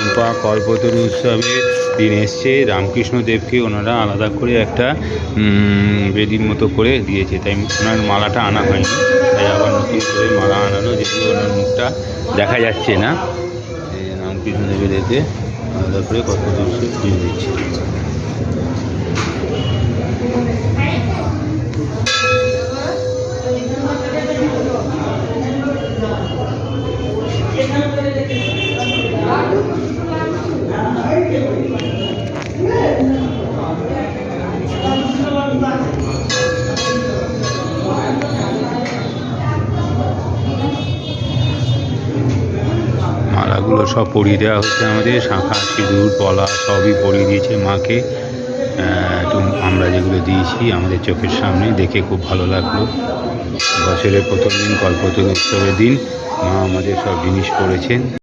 টুম্পা কল্পতরু উৎসবে দিন এসছে, রামকৃষ্ণদেবকে ওনারা আলাদা করে একটা বেদির মতো করে দিয়েছে, তাই ওনার মালাটা আনা হয়নি, তাই আবার নতুন করে মালা আনালো, যেগুলো ওনার মুখটা দেখা যাচ্ছে না। রামকৃষ্ণদেবেরকে আলাদা করে কল্পতরু উৎসব দিয়ে দিচ্ছে। মালাগুলো সব পরিয়ে দেওয়া হচ্ছে, আমাদের শাঁখা সিঁদুর পলা সবই পরিয়ে দিয়েছে মাকে। আমরা যেগুলো দিয়েছি আমাদের চোখের সামনে, দেখে খুব ভালো লাগলো। বছরের প্রথম দিন কল্পতরু উৎসবের দিন মা আমাদের সব জিনিস পড়েছেন।